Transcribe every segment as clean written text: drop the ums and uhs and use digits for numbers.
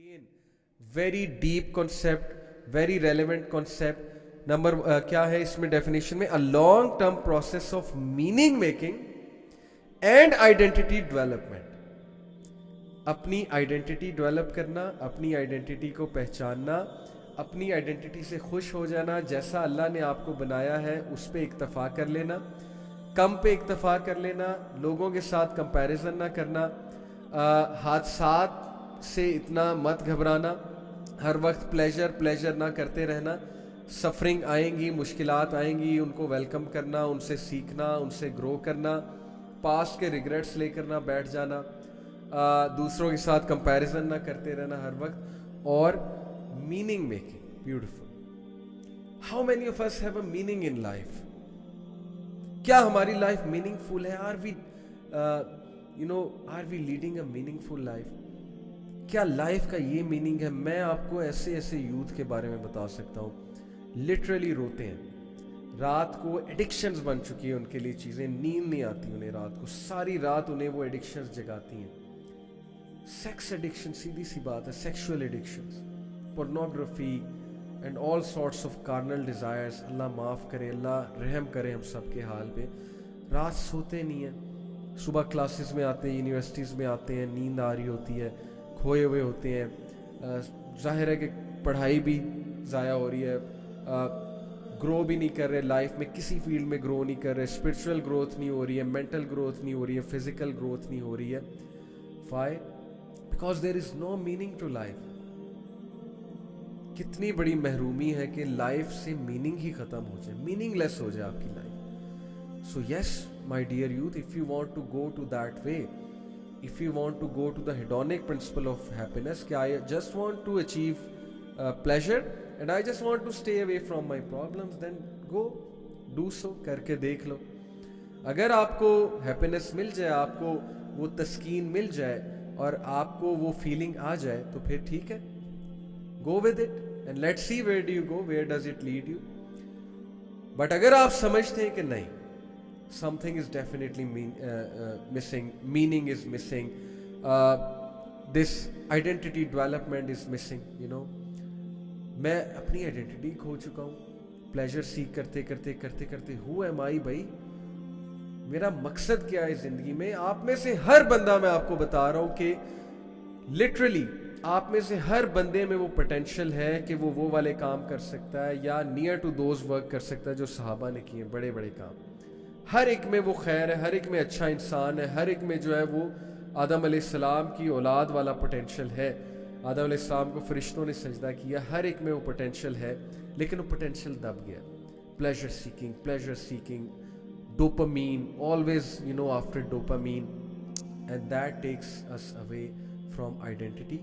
Again, very deep concept, very relevant concept. Number क्या है इसमें डेफिनेशन में? A long term process of meaning making and identity development. अपनी identity develop करना, अपनी आइडेंटिटी को पहचानना, अपनी आइडेंटिटी से खुश हो जाना, जैसा अल्लाह ने आपको बनाया है उस पर इक्तफा कर लेना, कम पे इक्तफा कर लेना, लोगों के साथ कंपैरिजन ना करना, हादसात से इतना मत घबराना, हर वक्त प्लेजर ना करते रहना. सफरिंग आएंगी, मुश्किलात आएंगी, उनको वेलकम करना, उनसे सीखना, उनसे ग्रो करना, पास्ट के रिग्रेट्स लेकर ना बैठ जाना, दूसरों के साथ कंपैरिजन ना करते रहना हर वक्त, और meaning making. Beautiful. How many of us have a meaning in life? क्या हमारी लाइफ मीनिंगफुल है? Are we leading a meaningful life? क्या लाइफ का ये मीनिंग है? मैं आपको ऐसे ऐसे यूथ के बारे में बता सकता हूँ, लिटरली रोते हैं, रात को एडिक्शंस बन चुकी है उनके लिए चीज़ें, नींद नहीं आती उन्हें रात को, सारी रात उन्हें वो एडिक्शंस जगाती हैं. सेक्स एडिक्शन, सीधी सी बात है, sexual addictions, pornography and all sorts of carnal desires. Allah माफ़ करे, अल्लाह रहम करे हम सब के हाल पे. रात सोते नहीं हैं, सुबह क्लासेस में आते हैं, यूनिवर्सिटीज़ में आते हैं, नींद आ रही होती है, खोए हुए होते हैं. जाहिर है कि पढ़ाई भी ज़ाया हो रही है, ग्रो भी नहीं कर रहे लाइफ में, किसी फील्ड में ग्रो नहीं कर रहे, स्पिरिचुअल ग्रोथ नहीं हो रही है, मेंटल ग्रोथ नहीं हो रही है, फिजिकल ग्रोथ नहीं हो रही है. Why? Because there is no meaning to life. कितनी बड़ी महरूमी है कि लाइफ से मीनिंग ही ख़त्म हो जाए, मीनिंगलेस हो जाए आपकी life. So yes my dear youth, if you want to go to that way, if you want to go to the hedonic principle of happiness, कि I just want to achieve pleasure and I just want to stay away from my problems, then go do so. करके देख लो. अगर आपको happiness मिल जाए, आपको वो तस्कीन मिल जाए और आपको वो फीलिंग आ जाए, तो फिर ठीक है, go with it and let's see where do you go, where does it lead you. But अगर आप समझते हैं कि नहीं, something is definitely missing, meaning is missing, this identity development is missing, मैं अपनी आइडेंटिटी खो चुका हूँ, प्लेजर सीख करते करते who am I भाई, मेरा मकसद क्या है ज़िंदगी में? आप में से हर बंदा, मैं आपको बता रहा हूँ कि लिटरली आप में से हर बंदे में वो पोटेंशियल है कि वो वाले काम कर सकता है, या नियर टू दोज वर्क कर सकता है जो सहाबा ने किए, बड़े बड़े काम. हर एक में वो खैर है, हर एक में अच्छा इंसान है, हर एक में जो है वो आदम अलैहिस्सलाम की औलाद वाला पोटेंशियल है. आदम अलैहिस्सलाम को फरिश्तों ने सजदा किया, हर एक में वो पोटेंशियल है, लेकिन वो पोटेंशियल दब गया. Pleasure seeking, dopamine, always after dopamine, and that takes us away from identity,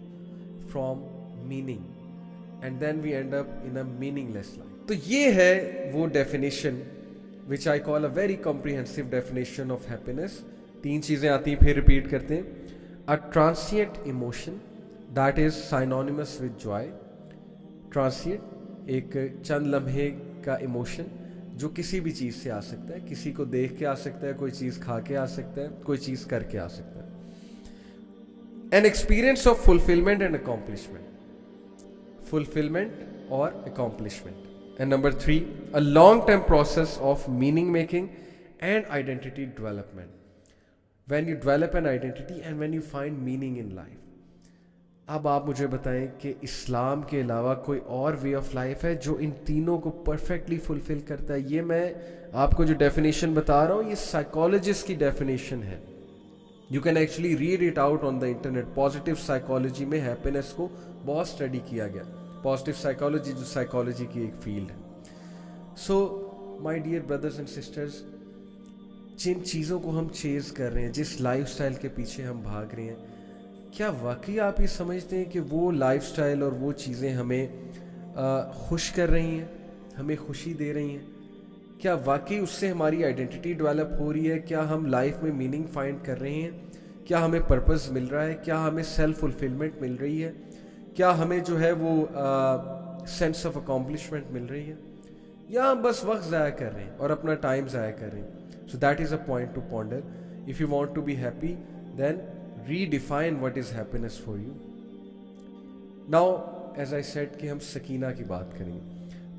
from meaning, and then we end up in a meaningless life. तो ये है वो definition which I call a very comprehensive definition of happiness. 3 चीज़ें आती हैं, फिर repeat करते हैं. A transient emotion that is synonymous with joy. Transient, एक चंद लम्हे का इमोशन जो किसी भी चीज़ से आ सकता है, किसी को देख के आ सकता है, कोई चीज़ खा के आ सकता है, कोई चीज़ करके आ सकता है. An experience of fulfillment and accomplishment. Fulfillment or accomplishment. And number 3, a long-term process of meaning making and identity development. When you develop an identity and when you find meaning in life. अब आप मुझे बताएं कि इस्लाम के अलावा कोई और way of life है जो इन तीनों को परफेक्टली फुलफिल करता है? ये मैं आपको जो डेफिनेशन बता रहा हूँ, ये साइकोलॉजिस्ट की डेफिनेशन है. You can actually read it out on the internet. Positive psychology में हैप्पीनेस को बहुत स्टडी किया गया. पॉजिटिव साइकोलॉजी जो साइकोलॉजी की एक फील्ड है. So my dear brothers and sisters, जिन चीज़ों को हम चेज़ कर रहे हैं, जिस लाइफस्टाइल के पीछे हम भाग रहे हैं, क्या वाकई आप ये समझते हैं कि वो लाइफस्टाइल और वो चीज़ें हमें खुश कर रही हैं, हमें खुशी दे रही हैं? क्या वाकई उससे हमारी आइडेंटिटी डेवलप हो रही है? क्या हम लाइफ में मीनिंग फाइंड कर रहे हैं? क्या हमें पर्पस मिल रहा है? क्या हमें सेल्फ फुलफिलमेंट मिल रही है? क्या हमें जो है वो सेंस ऑफ अकॉम्प्लिशमेंट मिल रही है, या हम बस वक्त ज़ाया कर रहे हैं और अपना टाइम ज़ाया कर रहे हैं? So that is a point to ponder. If you want to be happy, then redefine what is happiness for you. Now as I said کہ ہم سکینہ کی بات کریں گے،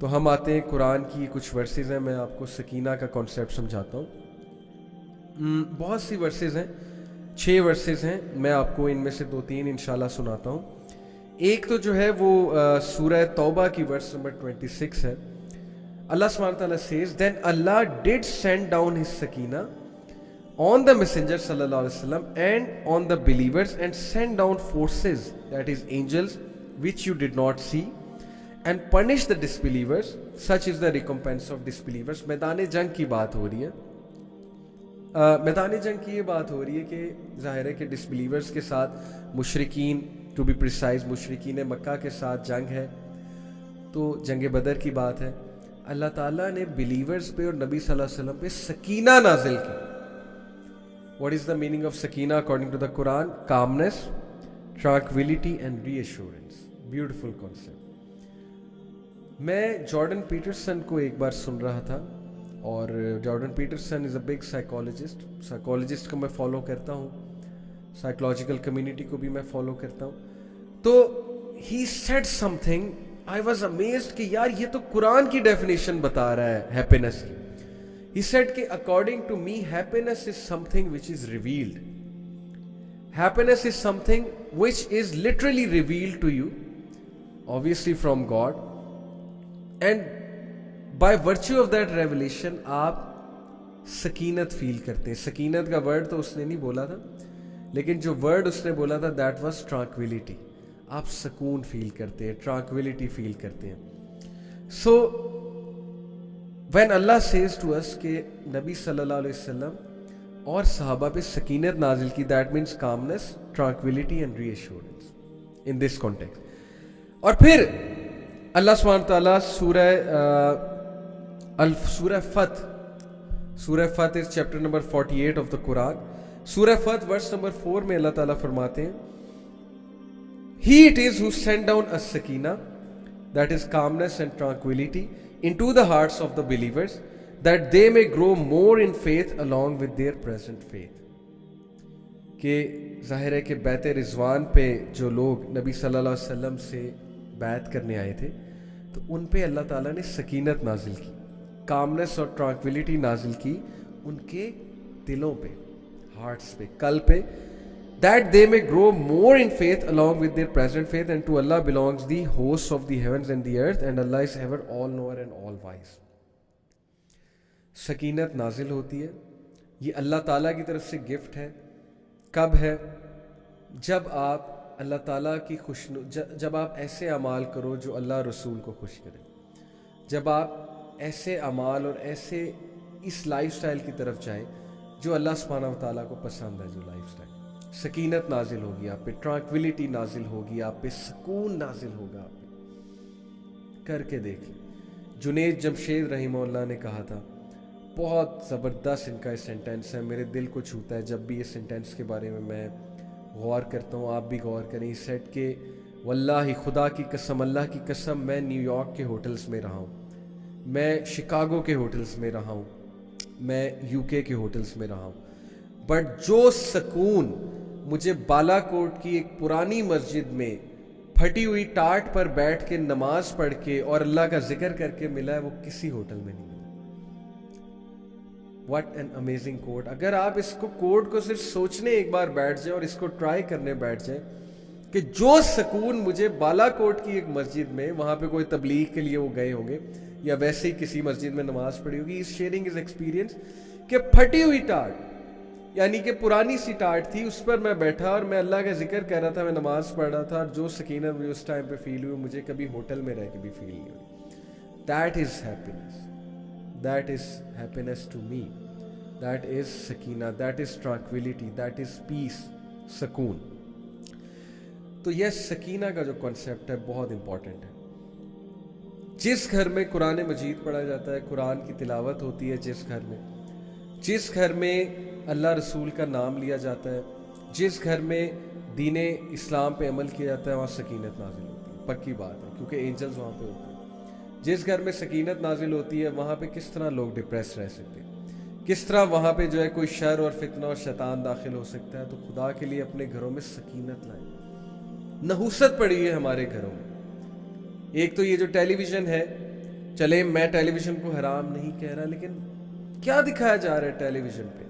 تو ہم آتے ہیں قرآن کی کچھ ورسز ہیں. میں آپ کو سکینہ کا کانسیپٹ سمجھاتا ہوں. بہت سی ورسز ہیں، 6 ورسز ہیں. میں آپ کو ان میں سے 2-3 انشاءاللہ سناتا ہوں. ایک تو جو ہے وہ سورہ توبہ کی ورس نمبر 26 ہے. اللہ سبحانہ تعالیٰ says then Allah did send down his sakina on the messenger sallallahu alaihi wasallam and on the believers and send down forces, that is angels, which you did not see, and punish the disbelievers. Such is the recompense of disbelievers. میدان جنگ کی بات ہو رہی ہے. میدان جنگ کی یہ بات ہو رہی ہے کہ ظاہر ہے کہ ڈسبلیورز کے ساتھ مشرکین، ٹو بی پریسائز مشرکین مکہ کے ساتھ جنگ ہے. تو جنگ بدر کی بات ہے. اللہ تعالیٰ نے بلیورز پہ اور نبی صلی اللہ علیہ وسلم پہ سکینہ نازل کی. What is the meaning of سکینہ according to the Quran? Calmness, tranquillity and reassurance. Beautiful concept. میں جارڈن پیٹرسن کو ایک بار سن رہا تھا، اور Jordan Peterson is a big psychologist کو میں فالو کرتا ہوں، سائیکولوجیکل کمیونٹی کو بھی میں فالو کرتا ہوں. تو he said some thing I was amazed کہ یار یہ تو قرآن کی ڈیفینیشن بتا رہا ہے ہیپینس کی. ہی سیڈ کہ according to me happiness is something which is revealed. Happiness is something which is literally revealed to you obviously from God, and by virtue of that revelation آپ سکینت فیل کرتے ہیں. سکینت کا word تو اس نے نہیں بولا تھا، لیکن جو ورڈ اس نے بولا تھا that was tranquility. آپ سکون فیل کرتے ہیں، ٹرانکویلٹی فیل کرتے ہیں. So when Allah says to us کہ نبی صلی اللہ علیہ وسلم اور صحابہ پہ سکینت نازل کی، that means calmness, tranquility and reassurance in this context. اور پھر اللہ سبحانہ تعالیٰ سورہ فتح is chapter number 48 of the Quran. سورہ فتح verse number 4 میں اللہ تعالیٰ فرماتے ہیں He it is who sent down a sakina, that is calmness and tranquility, into the hearts of the believers, that they may grow more in faith along with their present faith. کہ ظاہر ہے کہ بیت رضوان پہ جو لوگ نبی صلی اللہ علیہ وسلم سے بیعت کرنے آئے تھے، تو ان پہ اللہ تعالیٰ نے سکینت نازل کی، کامنس اور ٹرانکویلٹی نازل کی ان کے دلوں پہ، ہارٹس پہ، قلب پہ، that they may grow more in faith along with their present faith, and to Allah belongs the hosts of the heavens and the earth, and Allah is ever all knower and all wise. سکینت نازل ہوتی ہے، یہ اللہ تعالیٰ کی طرف سے gift ہے. کب ہے؟ جب آپ اللہ تعالیٰ کی جب آپ ایسے اعمال کرو جو اللہ رسول کو خوش کرے، جب آپ ایسے اعمال اور ایسے اس لائف سٹائل کی طرف جائیں جو اللہ سبحانہ و تعالیٰ کو پسند ہے. جو لائف سٹائل، سکینت نازل ہوگی آپ پہ، ٹرانکویلٹی نازل ہوگی آپ پہ، سکون نازل ہوگا آپ پہ. کر کے دیکھ. جنید جمشید رحمہ اللہ نے کہا تھا، بہت زبردست ان کا یہ سینٹینس ہے، میرے دل کو چھوتا ہے جب بھی یہ سینٹینس کے بارے میں غور کرتا ہوں. آپ بھی غور کریں. اس سیٹ کہ واللہ خدا کی قسم، اللہ کی قسم، میں نیو یارک کے ہوٹلز میں رہا ہوں، میں شکاگو کے ہوٹلز میں رہا ہوں، میں یو کے ہوٹلز میں رہا ہوں، بٹ جو سکون مجھے بالا کوٹ کی ایک پرانی مسجد میں پھٹی ہوئی ٹاٹ پر بیٹھ کے نماز پڑھ کے اور اللہ کا ذکر کر کے ملا ہے، وہ کسی ہوٹل میں نہیں ملا. واٹ این امیزنگ کوٹ. اگر آپ اس کوٹ کو صرف سوچنے ایک بار بیٹھ جائیں اور اس کو ٹرائی کرنے بیٹھ جائیں کہ جو سکون مجھے بالا کوٹ کی ایک مسجد میں، وہاں پہ کوئی تبلیغ کے لیے وہ گئے ہوں گے یا ویسے ہی کسی مسجد میں نماز پڑھی ہوگی، اس شیئرنگ از ایکسپیرینس کہ پھٹی ہوئی ٹاٹ، یعنی کہ پرانی سی ٹاٹ تھی، اس پر میں بیٹھا اور میں اللہ کا ذکر کر رہا تھا، میں نماز پڑھ رہا تھا، اور جو سکینت مجھے اس ٹائم پہ فیل ہوئی مجھے کبھی ہوٹل میں رہ کے بھی فیل نہیں ہوئی. That is happiness, that is happiness to me, that is سکینہ، that is tranquillity, that is peace, سکون. تو یہ سکینہ کا جو کنسیپٹ ہے بہت امپورٹنٹ ہے. جس گھر میں قرآن مجید پڑھا جاتا ہے، قرآن کی تلاوت ہوتی ہے، جس گھر میں اللہ رسول کا نام لیا جاتا ہے، جس گھر میں دین اسلام پہ عمل کیا جاتا ہے، وہاں سکینت نازل ہوتی ہے. پکی بات ہے، کیونکہ اینجلز وہاں پہ ہوتے ہیں. جس گھر میں سکینت نازل ہوتی ہے، وہاں پہ کس طرح لوگ ڈپریس رہ سکتے ہیں، کس طرح وہاں پہ جو ہے کوئی شر اور فتنہ اور شیطان داخل ہو سکتا ہے. تو خدا کے لیے اپنے گھروں میں سکینت لائیں. नहुसत पड़ी है हमारे घरों में। एक तो ये जो टेलीविजन है, चले मैं टेलीविजन को हराम नहीं कह रहा, लेकिन क्या दिखाया जा रहा है टेलीविजन पे?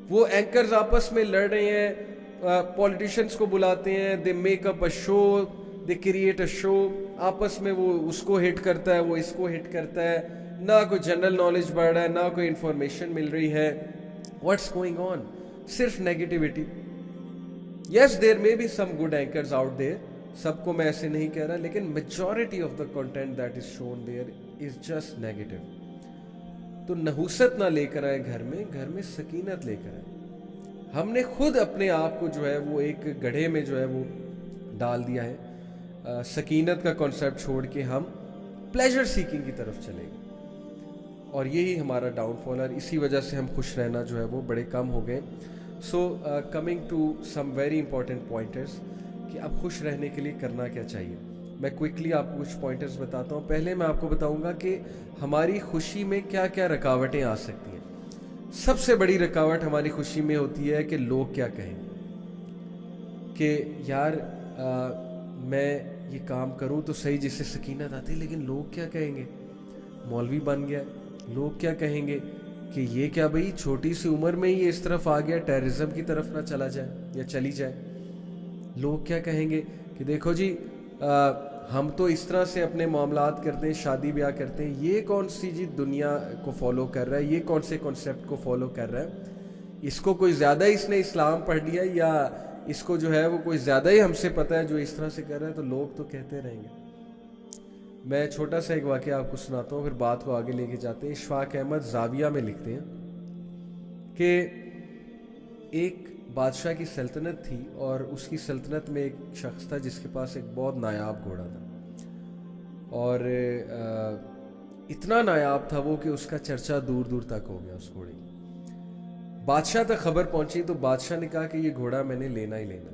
वो एंकर्स आपस में लड़ रहे हैं, पॉलिटिशियंस को बुलाते हैं, they make up a show, they create a show, आपस में वो उसको हिट करता है, वो इसको हिट करता है, ना कोई जनरल नॉलेज बढ़ रहा है, ना कोई इंफॉर्मेशन मिल रही है। What's going on? सिर्फ negativity. Yes, there may be some good anchors out there, सबको मैं ऐसे नहीं कह रहा, लेकिन majority of the content that is shown there is just negative. तो नहुसत ना लेकर आए घर में सकीनत लेकर आए। हमने खुद अपने आप को जो है वो एक गड्ढे में जो है वो डाल दिया है। सकीनत का कॉन्सेप्ट छोड़ के हम प्लेजर सीकिंग की तरफ चले गए, और यही हमारा डाउनफॉल है। इसी वजह से हम खुश रहना जो है वो बड़े कम हो गए। So coming to some very important pointers कि अब खुश रहने के लिए करना क्या चाहिए, मैं क्विकली आपको कुछ पॉइंटर्स बताता हूँ। पहले मैं आपको बताऊँगा कि हमारी खुशी में क्या क्या रुकावटें आ सकती हैं। सबसे बड़ी रुकावट हमारी खुशी में होती है कि लोग क्या कहें, कि यार मैं ये काम करूँ तो सही जिससे सकीनत आती, लेकिन लोग क्या कहेंगे, मौलवी बन गया, लोग क्या कहेंगे कि ये क्या भाई छोटी सी उम्र में ही इस तरफ आ गया, टेररिज्म की तरफ ना चला जाए या चली जाए। लोग क्या कहेंगे कि देखो जी हम तो इस तरह से अपने मामलात करते हैं, शादी ब्याह करते हैं, ये कौन सी जी दुनिया को फॉलो कर रहा है, ये कौन से कॉन्सेप्ट को फॉलो कर रहा है, इसको कोई ज़्यादा इसने इस्लाम पढ़ लिया, या इसको जो है वो कोई ज़्यादा ही हमसे पता है जो इस तरह से कर रहा है। तो लोग तो कहते रहेंगे। मैं छोटा सा एक वाक़या आपको सुनाता हूँ, फिर बात को आगे लेके जाते हैं। इशफाक अहमद ज़ाविया में लिखते हैं कि एक बादशाह की सल्तनत थी, और उसकी सल्तनत में एक शख्स था जिसके पास एक बहुत नायाब घोड़ा था, और इतना नायाब था वो कि उसका चर्चा दूर दूर तक हो गया उस घोड़े की। बादशाह तक खबर पहुंची तो बादशाह ने कहा कि ये घोड़ा मैंने लेना ही लेना।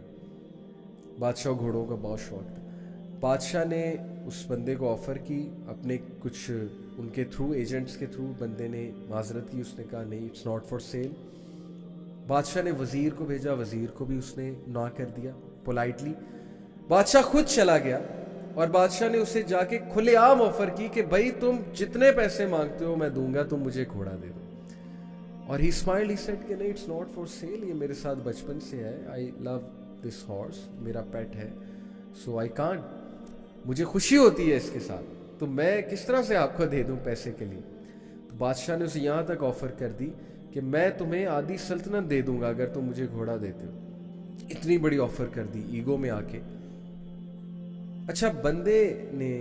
बादशाह घोड़ों का बहुत शौक था। बादशाह ने उस बंदे को ऑफ़र की, अपने कुछ उनके थ्रू, एजेंट्स के थ्रू। बंदे ने माजरत की, उसने कहा नहीं, इट्स नॉट फॉर सेल। बादशाह ने वज़ीर को भेजा, वज़ीर को भी उसने ना कर दिया पोलाइटली। बादशाह खुद चला गया, और बादशाह ने उसे जाके खुलेआम ऑफ़र की कि भाई तुम जितने पैसे मांगते हो मैं दूंगा, तुम मुझे घोड़ा दे दो। और ही स्माइल्ड, ही सेड कि नहीं, इट्स नॉट फॉर सेल, ये मेरे साथ बचपन से है, आई लव दिस हॉर्स, मेरा पेट है, सो आई कांट, मुझे खुशी होती है इसके साथ, तो मैं किस तरह से आपको दे दूं पैसे के लिए। तो बादशाह ने उसे यहाँ तक ऑफ़र कर दी कि मैं तुम्हें आधी सल्तनत दे दूंगा अगर तुम मुझे घोड़ा देते हो। इतनी बड़ी ऑफ़र कर दी ईगो में आके। अच्छा, बंदे ने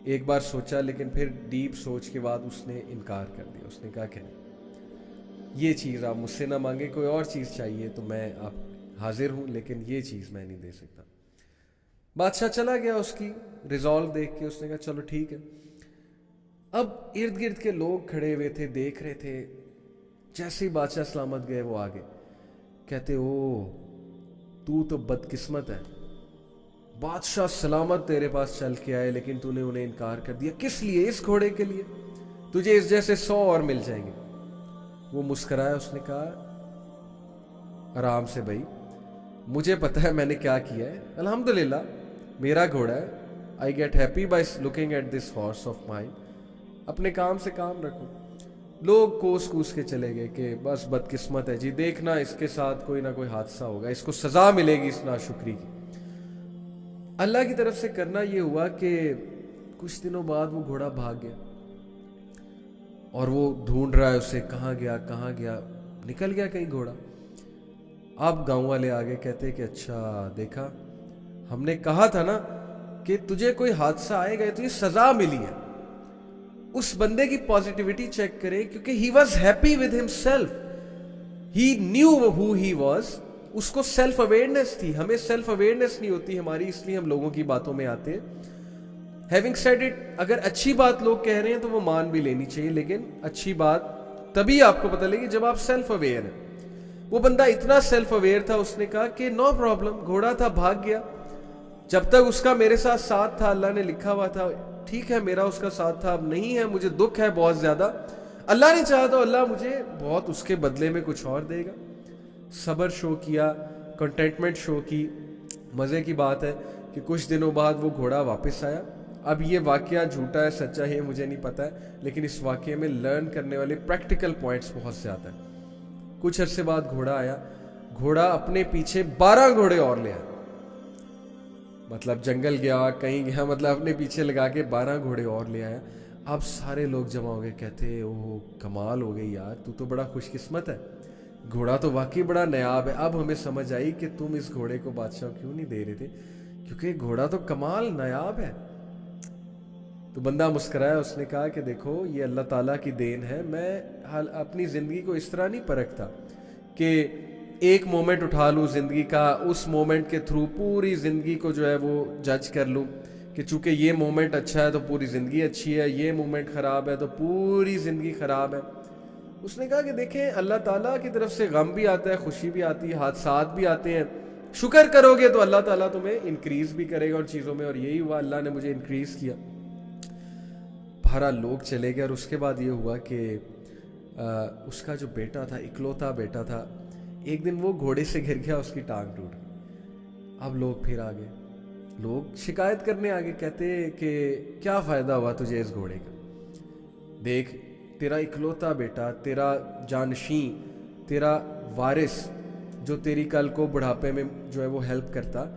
एक बार सोचा, लेकिन फिर डीप सोच के बाद उसने इनकार कर दिया। उसने कहा कि ये चीज़ आप मुझसे ना मांगे, कोई और चीज़ चाहिए तो मैं आप हाजिर हूँ, लेकिन ये चीज़ मैं नहीं दे सकता। बादशाह चला गया, उसकी रिजॉल्व देख के उसने कहा चलो ठीक है। अब इर्द गिर्द के लोग खड़े हुए थे, देख रहे थे। जैसे ही बादशाह सलामत गए वो आगे कहते, ओ तू तो बदकिस्मत है, बादशाह सलामत तेरे पास चल के आए लेकिन तूने उन्हें इनकार कर दिया। किस लिए? इस घोड़े के लिए, तुझे इस जैसे 100 और मिल जाएंगे। वो मुस्कुराया, उसने कहा आराम से भाई, मुझे पता है मैंने क्या किया है, अल्हम्दुलिल्लाह मेरा घोड़ा है, I get happy by looking at this horse of mine, अपने काम से काम रखो। लोग कोस कूस के चले गए कि बस बदकिस्मत है जी, देखना इसके साथ कोई ना कोई हादसा होगा, इसको सजा मिलेगी इस नाशुक्री की। अल्लाह की तरफ से करना ये हुआ कि कुछ दिनों बाद वो घोड़ा भाग गया, और वो ढूंढ रहा है उसे, कहाँ गया, निकल गया कहीं घोड़ा। अब गांव वाले आगे कहते कि अच्छा देखा, हमने कहा था ना कि तुझे कोई हादसा आएगा, तुझे सजा मिली है। उस बंदे की पॉजिटिविटी चेक करें, क्योंकि he was happy with himself, he knew who he was, उसको सेल्फ अवेयरनेस थी। हमें सेल्फ अवेयरनेस नहीं होती हमारी, इसलिए हम लोगों की बातों में आते हैं। हैविंग सेड इट, अगर अच्छी बात लोग कह रहे हैं तो वो मान भी लेनी चाहिए, लेकिन अच्छी बात तभी आपको पता लगी जब आप सेल्फ अवेयर हैं। वो बंदा इतना सेल्फ अवेयर था, उसने कहा कि नो प्रॉब्लम, घोड़ा था भाग गया, जब तक उसका मेरे साथ साथ था, अल्लाह ने लिखा हुआ था, ठीक है मेरा उसका साथ था, अब नहीं है, मुझे दुख है बहुत ज्यादा, अल्लाह ने चाहा तो अल्लाह मुझे बहुत उसके बदले में कुछ और देगा। सब्र शो किया, कंटेंटमेंट शो की, मज़े की बात है कि कुछ दिनों बाद वो घोड़ा वापस आया। अब ये वाकया झूठा है सच्चा है मुझे नहीं पता है, लेकिन इस वाकये में लर्न करने वाले प्रैक्टिकल पॉइंट्स बहुत ज़्यादा है। कुछ अरसे बाद घोड़ा आया, घोड़ा अपने पीछे 12 घोड़े और ले आया। मतलब जंगल गया, कहीं गया, मतलब अपने पीछे लगा के 12 घोड़े और ले आया। अब सारे लोग जमा हो गए, कहते ओह कमाल हो गई यार, तू तो बड़ा खुशकिस्मत है, घोड़ा तो वाकई बड़ा नायाब है। अब हमें समझ आई कि तुम इस घोड़े को बादशाह क्यों नहीं दे रहे थे, क्योंकि घोड़ा तो कमाल नायाब है। तो बंदा मुस्कुराया, उसने कहा कि देखो ये अल्लाह ताला की देन है, मैं अपनी ज़िंदगी को इस तरह नहीं परखता कि एक मोमेंट उठा लूँ ज़िंदगी का, उस मोमेंट के थ्रू पूरी ज़िंदगी को जो है वो जज कर लूँ कि चूँकि ये मोमेंट अच्छा है तो पूरी ज़िंदगी अच्छी है, ये मोमेंट ख़राब है तो पूरी ज़िंदगी ख़राब है। उसने कहा कि देखें अल्लाह ताला की तरफ से गम भी आता है, खुशी भी आती है, हादसात भी आते हैं, शुक्र करोगे तो अल्लाह ताला तुम्हें इंक्रीज़ भी करेगा उन चीज़ों में, और यही हुआ, अल्लाह ने मुझे इंक्रीज़ किया। बारह लोग चले गए और उसके बाद ये हुआ कि उसका जो बेटा था, इकलौता बेटा था, एक दिन वो घोड़े से गिर गया, उसकी टांग टूट गई। अब लोग फिर आ गए, लोग शिकायत करने आ गए, कहते कि क्या फ़ायदा हुआ तुझे इस घोड़े का, देख तेरा इकलौता बेटा, तेरा जानशी, तेरा वारिस जो तेरी कल को बुढ़ापे में जो है वो हेल्प करता,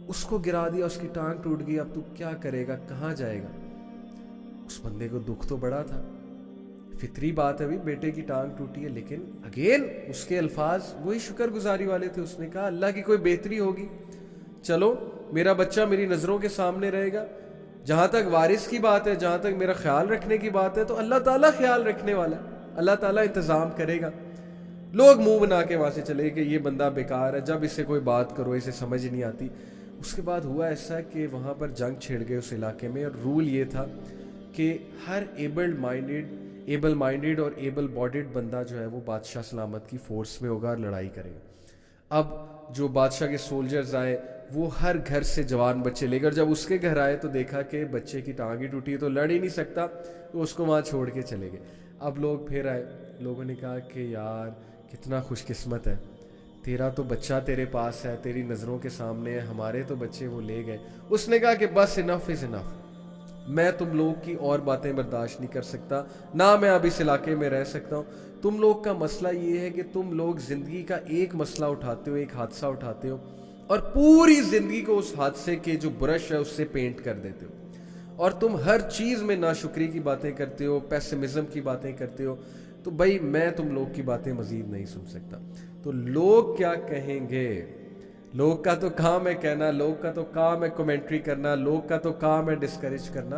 उसको गिरा दिया, उसकी टांग टूट गई, अब तू क्या करेगा, कहाँ जाएगा। उस बंदे को दुख तो बड़ा था, फितरी बात है, अभी बेटे की टांग टूटी है, लेकिन अगेन उसके अल्फाज वही शुक्रगुजारी वाले थे। उसने कहा अल्लाह की कोई बेहतरी होगी, चलो मेरा बच्चा मेरी नज़रों के सामने रहेगा, जहाँ तक वारिस की बात है, जहाँ तक मेरा ख्याल रखने की बात है, तो अल्लाह ताला ख्याल रखने वाला है, अल्लाह ताला इंतज़ाम करेगा। लोग मुंह बना के वहाँ से चले कि ये बंदा बेकार है, जब इससे कोई बात करो इसे समझ नहीं आती। उसके बाद हुआ ऐसा कि वहाँ पर जंग छिड़ गई उस इलाके में, और रूल ये था कि हर एबल माइंडेड और एबल बॉडीड बंदा जो है वो बादशाह सलामत की फोर्स में होगा और लड़ाई करेगा। अब जो बादशाह के सोल्जर्स आए वो हर घर से जवान बच्चे लेकर, जब उसके घर आए तो देखा कि बच्चे की टांग ही टूटी है, तो लड़ ही नहीं सकता, तो उसको वहाँ छोड़ के चले गए। अब लोग फिर आए, लोगों ने कहा कि यार कितना खुशकिस्मत है, तेरा तो बच्चा तेरे पास है, तेरी नज़रों के सामने है, हमारे तो बच्चे वो ले गए। उसने कहा कि बस इनफ इज़ इनफ, मैं तुम लोग की और बातें बर्दाश्त नहीं कर सकता, ना मैं अब इस इलाके में रह सकता हूँ। तुम लोग का मसला ये है कि तुम लोग ज़िंदगी का एक मसला उठाते हो, एक हादसा उठाते हो, और पूरी ज़िंदगी को उस हादसे के जो ब्रश है उससे पेंट कर देते हो, और तुम हर चीज़ में नाशुक्री की बातें करते हो, पेसिमिज्म की बातें करते हो। तो भाई मैं तुम लोग की बातें मज़ीद नहीं सुन सकता। तो लोग क्या कहेंगे, लोग का तो काम है कहना, लोग का तो काम है कमेंट्री करना, लोग का तो काम है डिस्करेज करना।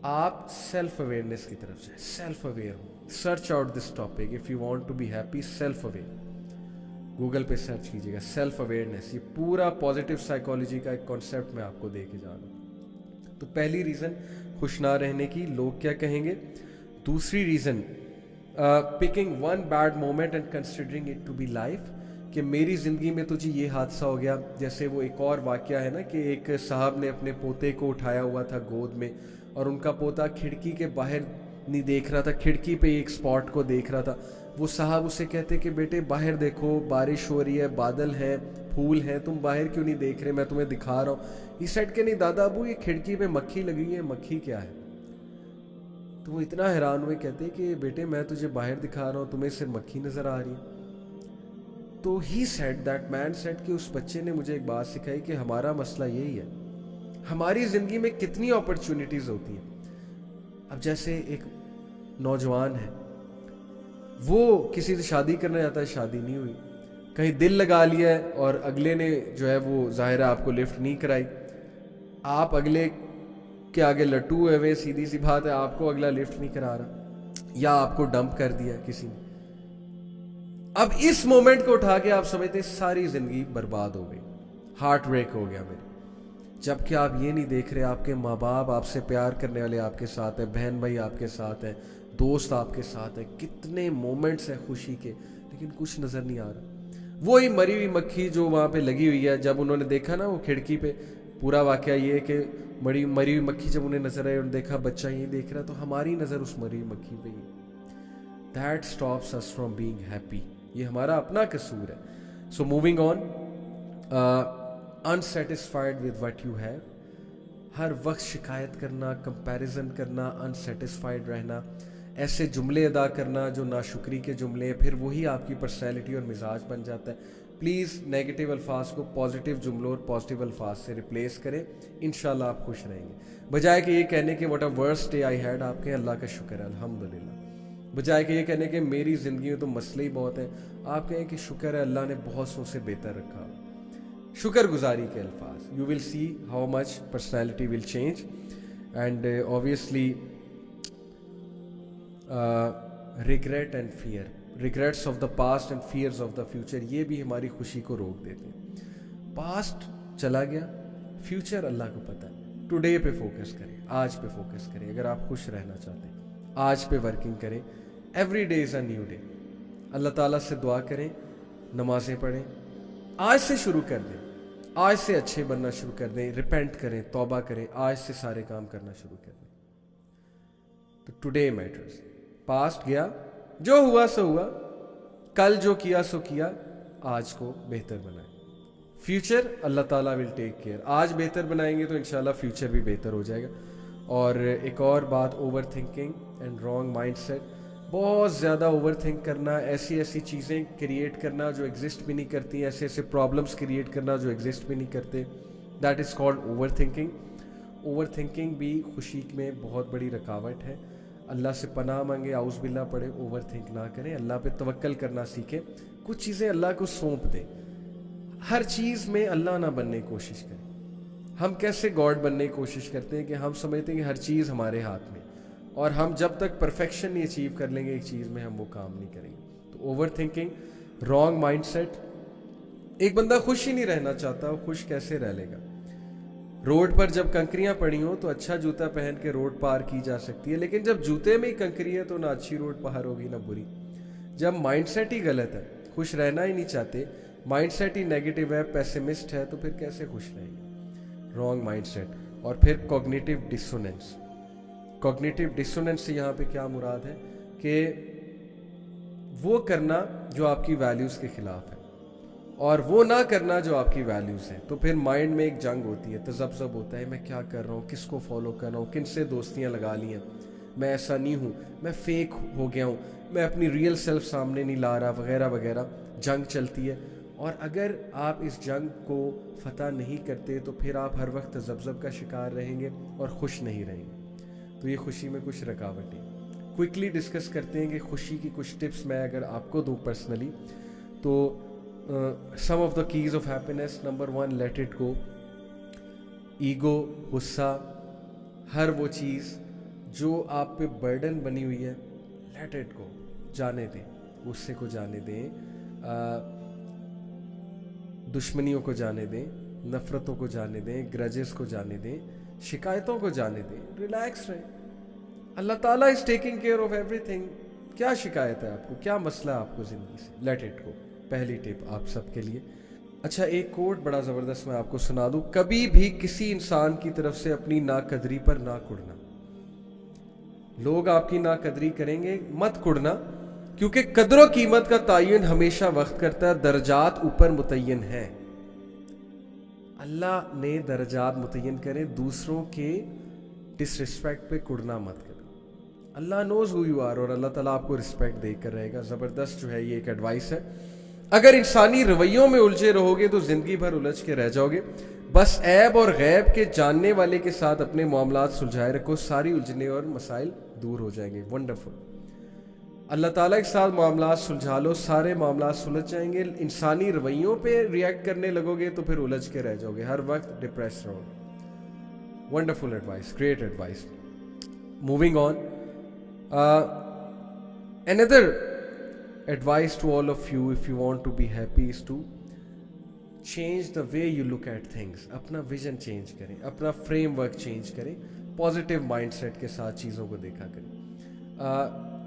आप सेल्फ अवेयरनेस की तरफ से सेल्फ अवेयर हो, search out this topic if you want to be happy. Self aware Google पे सर्च कीजिएगा, सेल्फ अवेयरनेस, ये पूरा पॉजिटिव साइकोलॉजी का एक कॉन्सेप्ट मैं आपको दे के जा रहा हूँ। तो पहली रीज़न खुश ना रहने की, लोग क्या कहेंगे। दूसरी reason picking one bad moment and considering it to be life, कि मेरी ज़िंदगी में तुझे ये हादसा हो गया। जैसे वो एक और वाक़या है ना कि एक साहब ने अपने पोते को उठाया हुआ था गोद में, और उनका पोता खिड़की के बाहर नहीं देख रहा था, खिड़की पे एक स्पॉट को देख रहा था। वो साहब उसे कहते कि बेटे बाहर देखो, बारिश हो रही है, बादल हैं, फूल हैं, तुम बाहर क्यों नहीं देख रहे, मैं तुम्हें दिखा रहा हूँ। इस साइड के नहीं दादा अबू, ये खिड़की पे मक्खी लगी है, मक्खी क्या है। तो वो इतना हैरान हुए, कहते कि बेटे मैं तुझे बाहर दिखा रहा हूँ, तुम्हें सिर्फ मक्खी नज़र आ रही है। तो he said, that man said, कि उस बच्चे ने मुझे एक बात सिखाई कि हमारा मसला यही है, हमारी ज़िंदगी में कितनी अपॉर्चुनिटीज़ होती हैं। अब जैसे एक नौजवान है, वो किसी से शादी करना चाहता है, शादी नहीं हुई, कहीं दिल लगा लिया है और अगले ने जो है वो ज़ाहिर है आपको लिफ्ट नहीं कराई, आप अगले के आगे लट्टू हुए, सीधी सी बात है, आपको अगला लिफ्ट नहीं करा रहा, या आपको डंप कर दिया किसी ने। अब इस मोमेंट को उठा के आप समझते सारी जिंदगी बर्बाद हो गई, हार्ट ब्रेक हो गया मेरे। जबकि आप ये नहीं देख रहे, आपके माँ बाप आपसे प्यार करने वाले आपके साथ है, बहन भाई आपके साथ है, दोस्त आपके साथ है, कितने मोमेंट्स हैं खुशी के, लेकिन कुछ नज़र नहीं आ रहा। वही मरी हुई मक्खी जो वहाँ पे लगी हुई है, जब उन्होंने देखा ना वो खिड़की पे, पूरा वाकया ये है कि मरी हुई मक्खी जब उन्हें नजर आई, उन्होंने देखा बच्चा यही देख रहा, तो हमारी नज़र उस मरी हुई मक्खी पे ही। That stops us from being happy, ये हमारा अपना कसूर है। So moving on, unsatisfied with what you have, हर वक्त शिकायत करना, कंपैरिजन करना, अनसेटिस्फाइड रहना, ऐसे जुमले अदा करना जो नाशुक्री के जुमले हैं, फिर वही आपकी पर्सनैलिटी और मिजाज बन जाता है. प्लीज़ नेगेटिव अल्फाज को पॉजिटिव जुमलों और पॉजिटिव अल्फाज से रिप्लेस करें, इंशाल्लाह आप खुश रहेंगे. बजाय कि ये कहने के what a worst day I had, आप कहें अल्लाह का शुक्र है अल्हम्दुलिल्लाह. बजाय कि ये कहने के मेरी ज़िंदगी में तो मसले ही बहुत हैं, आप कहें कि शुक्र है अल्लाह ने बहुत सौ से बेहतर रखा. शुक्रगुजारी के अल्फाज, you will see how much personality will change. And obviously regret and fear, regrets of the past and fears of the future, ये भी हमारी खुशी को रोक देते हैं. पास्ट चला गया, फ्यूचर अल्लाह को पता है. टुडे पे फोकस करें, आज पे फोकस करें. अगर आप खुश रहना चाहते हैं, आज पे वर्किंग करें. Every day is a new day. Allah ताला से दुआ करें, नमाजें पढ़ें, आज से शुरू कर दें, आज से अच्छे बनना शुरू कर दें, रिपेंट करें, तौबा करें, आज से सारे काम करना शुरू कर दें. तो टुडे मैटर्स. पास्ट गया, जो हुआ सो हुआ, कल जो किया सो किया, आज को बेहतर बनाएं. फ्यूचर अल्लाह ताला विल टेक केयर. आज बेहतर बनाएंगे तो इंशाल्लाह फ्यूचर भी बेहतर हो जाएगा. और एक और बात, over thinking and wrong mindset. बहुत ज़्यादा ओवर थिंक करना, ऐसी ऐसी चीज़ें क्रिएट करना जो एग्जिस्ट भी नहीं करती, ऐसे ऐसे प्रॉब्लम्स क्रिएट करना जो एग्जिस्ट भी नहीं करते, that is called over thinking. Over thinking भी खुशी में बहुत बड़ी रुकावट है. अल्लाह से पनाह मांगे, आउज़ बिल्लाह पढ़े, ओवर थिंक ना करें, अल्लाह पे तवक्कल करना सीखें. कुछ चीज़ें अल्लाह को सौंप दें. हर चीज़ में अल्लाह ना बनने की कोशिश करें. हम कैसे गॉड बनने की कोशिश करते हैं कि हम समझते हैं कि हर चीज़ हमारे हाथ में, और हम जब तक परफेक्शन नहीं अचीव कर लेंगे एक चीज़ में, हम वो काम नहीं करेंगे. तो ओवर थिंकिंग, रॉन्ग माइंडसेट. एक बंदा खुश ही नहीं रहना चाहता, वो खुश कैसे रह लेगा? रोड पर जब कंकरियां पड़ी हो तो अच्छा जूता पहन के रोड पार की जा सकती है, लेकिन जब जूते में ही कंकरी है तो ना अच्छी रोड पार होगी ना बुरी. जब माइंडसेट ही गलत है, खुश रहना ही नहीं चाहते, माइंडसेट ही नेगेटिव है, पेसिमिस्ट है, तो फिर कैसे खुश रहेंगे? Wrong mindset. और फिर कॉग्निटिव डिसोनेंस. कॉग्निटिव डिसोनेंस से यहाँ पे क्या मुराद है कि वो करना जो आपकी वैल्यूज़ के ख़िलाफ़ है और वो ना करना जो आपकी वैल्यूज़ हैं. तो फिर माइंड में एक जंग होती है, तजब्जब होता है, मैं क्या कर रहा हूँ, किसको फॉलो कर रहा हूँ, किन से दोस्तियाँ लगा ली हैं, मैं ऐसा नहीं हूँ, मैं फेक हो गया हूँ, मैं अपनी रियल सेल्फ सामने नहीं ला रहा, वगैरह वगैरह. जंग चलती है. और अगर आप इस जंग को फतह नहीं करते तो फिर आप हर वक्त तजब्जब का शिकार रहेंगे और खुश नहीं रहेंगे. तो ये खुशी में कुछ रुकावटें. क्विकली डिस्कस करते हैं कि खुशी की कुछ टिप्स मैं अगर आपको दूँ पर्सनली, तो some of the keys of happiness. Number 1, let it go. Ego, गुस्सा, हर वो चीज़ जो आप पे बर्डन बनी हुई है, लेट इट गो, जाने दें, गुस्से को जाने दें, दुश्मनियों को जाने दें, नफ़रतों को जाने दें, ग्रजेस को जाने दें, शिकायतों को जाने दें, रिलैक्स रहें. अल्लाह ताला is taking care of everything. क्या शिकायत है आपको, क्या मसला है आपको ज़िंदगी से? लेट इट गो. पहली टिप आप सबके लिए. अच्छा, एक कोट बड़ा ज़बरदस्त मैं आपको सुना दूँ. कभी भी किसी इंसान की तरफ से अपनी नाकदरी पर ना कुड़ना. लोग आपकी नाकदरी करेंगे, मत कुड़ना, क्योंकि कदर व कीमत का तयन हमेशा वक्त करता है, दर्जात ऊपर मुतय्यन है. अल्लाह ने दर्जात मुतय्यन करे, दूसरों के डिसरिस्पेक्ट पे कुड़ना मत करो. अल्लाह नोज हु यू आर और अल्लाह ताला आपको रिस्पेक्ट देकर रहेगा. ज़बरदस्त जो है ये एक एडवाइस है. अगर इंसानी रवैयों में उलझे रहोगे तो ज़िंदगी भर उलझ के रह जाओगे. बस ऐब और गैब के जानने वाले के साथ अपने मामलात सुलझाए रखो, सारी उलझने और मसाइल दूर हो जाएंगे. वंडरफुल. अल्लाह ताला के साथ मामलात सुलझा लो, सारे मामलात सुलझ जाएंगे. इंसानी रवैयों पे रिएक्ट करने लगोगे तो फिर उलझ के रह जाओगे, हर वक्त डिप्रेस रहोगे. Wonderful advice, great advice. Moving on, another advice to all of you, if you want to be happy, is to change the way you look at things. अपना विजन चेंज करें, अपना फ्रेमवर्क चेंज करें, positive mindset के साथ चीज़ों को देखा करें.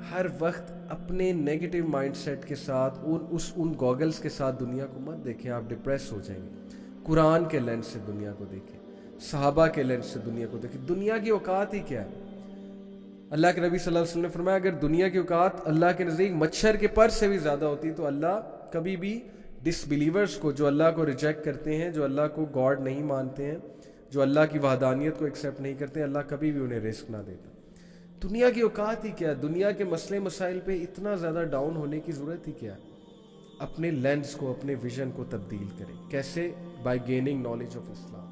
हर वक्त अपने नेगेटिव माइंडसेट के साथ उन गॉगल्स के साथ दुनिया को मत देखें, आप डिप्रेस हो जाएंगे. कुरान के लेंस से दुनिया को देखें, सहाबा के लेंस से दुनिया को देखें. दुनिया की औकात ही क्या है? अल्लाह के नबी सल्लल्लाहु अलैहि वसल्लम ने फरमाया, अगर दुनिया की औकात अल्लाह के नज़दीक मच्छर के पर से भी ज़्यादा होती तो अल्लाह कभी भी ڈس بلیورس کو، جو اللہ کو ریجیکٹ کرتے ہیں، جو اللہ کو گاڈ نہیں مانتے ہیں، جو اللہ کی وحدانیت کو ایکسیپٹ نہیں کرتے، اللہ کبھی بھی انہیں رزق نہ دیتا. دنیا کی اوقات ہی کیا، دنیا کے مسئلے مسائل پہ اتنا زیادہ ڈاؤن ہونے کی ضرورت ہی کیا. اپنے لینس کو، اپنے ویژن کو تبدیل کریں. کیسے؟ By gaining knowledge of Islam.